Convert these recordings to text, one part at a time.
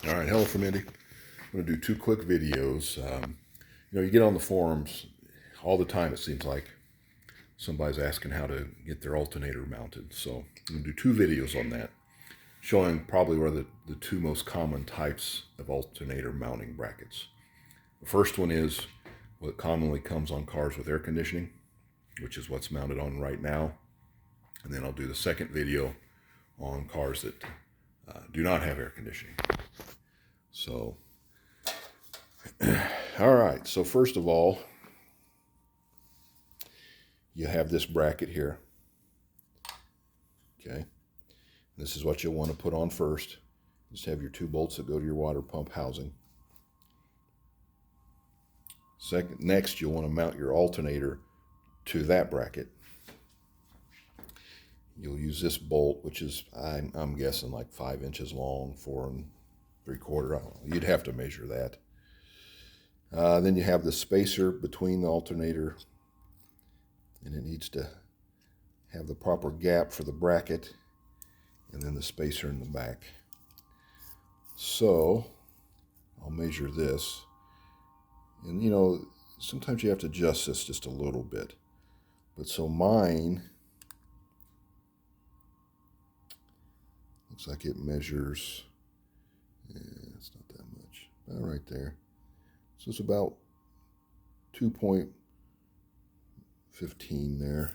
All right, hello from Indy. I'm going to do two quick videos. You get on the forums all the time, it seems like somebody's asking how to get their alternator mounted. So I'm going to do two videos on that, showing probably where the two most common types of alternator mounting brackets. The first one is what commonly comes on cars with air conditioning, which is what's mounted on right now. And then I'll do the second video on cars that do not have air conditioning. So, all right. So first of all, you have this bracket here. Okay. This is what you'll want to put on first. Just have your two bolts that go to your water pump housing. Next, you'll want to mount your alternator to that bracket. You'll use this bolt, which is, I'm guessing, like 5 inches long, 4 3/4. I don't know. You'd have to measure that. Then you have the spacer between the alternator, and it needs to have the proper gap for the bracket, and then the spacer in the back. So I'll measure this, and sometimes you have to adjust this just a little bit. But so mine looks like it measures, it's not that much, about right there. So it's about 2.15 there.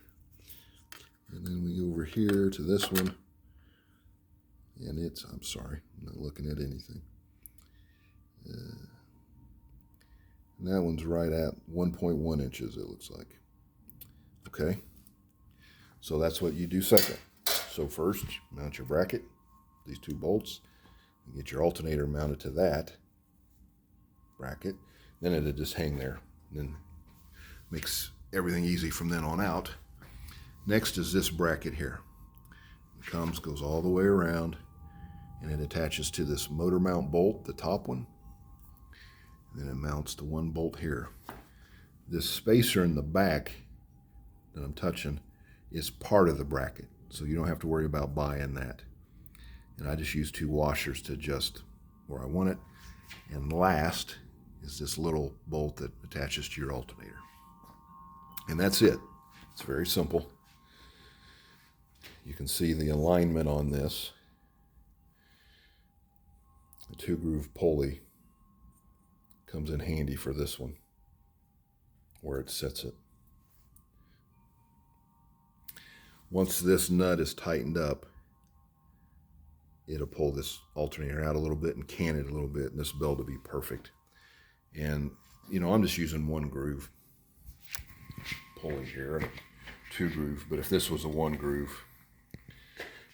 And then we go over here to this one, and I'm sorry, I'm not looking at anything. And that one's right at 1.1 inches, it looks like. Okay, so that's what you do second. So first, mount your bracket, these two bolts, and get your alternator mounted to that bracket. Then it'll just hang there, and then makes everything easy from then on out. Next is this bracket here. It goes all the way around, and it attaches to this motor mount bolt, the top one. And then it mounts to one bolt here. This spacer in the back that I'm touching is part of the bracket, so you don't have to worry about buying that. And I just use 2 washers to adjust where I want it. And last is this little bolt that attaches to your alternator. And that's it. It's very simple. You can see the alignment on this. The 2-groove pulley comes in handy for this one, where it sets it. Once this nut is tightened up, it'll pull this alternator out a little bit and can it a little bit, and this belt will be perfect. And I'm just using 1-groove pulley here, and a 2-groove. But if this was a 1-groove,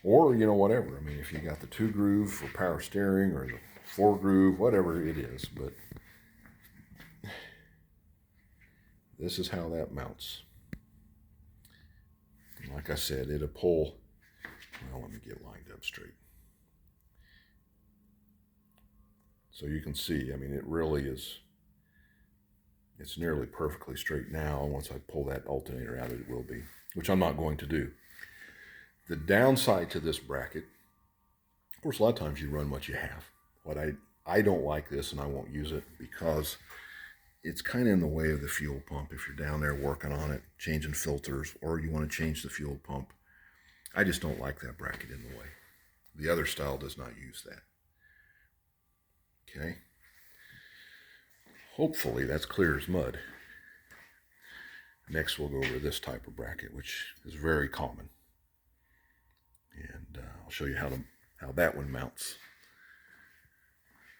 or whatever, I mean, if you got the 2-groove for power steering, or the 4-groove, whatever it is, but this is how that mounts. And like I said, it'll pull. Well, let me get lined up straight. So you can see, I mean, it really is, it's nearly perfectly straight now. Once I pull that alternator out, it will be, which I'm not going to do. The downside to this bracket, of course, a lot of times you run what you have. What I don't like this, and I won't use it because it's kind of in the way of the fuel pump. If you're down there working on it, changing filters, or you want to change the fuel pump, I just don't like that bracket in the way. The other style does not use that. Okay. Hopefully that's clear as mud. Next we'll go over this type of bracket, which is very common. And I'll show you how that one mounts.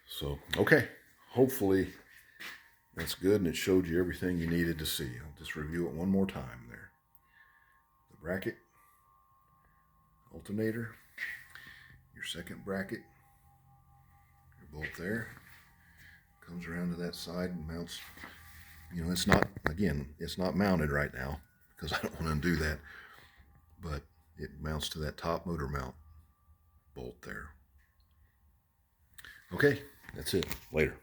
So, okay. Hopefully that's good, and it showed you everything you needed to see. I'll just review it one more time there. The bracket, alternator, your second bracket, your bolt there, comes around to that side and mounts. It's not mounted right now because I don't want to undo that, but it mounts to that top motor mount bolt there. Okay, that's it. Later.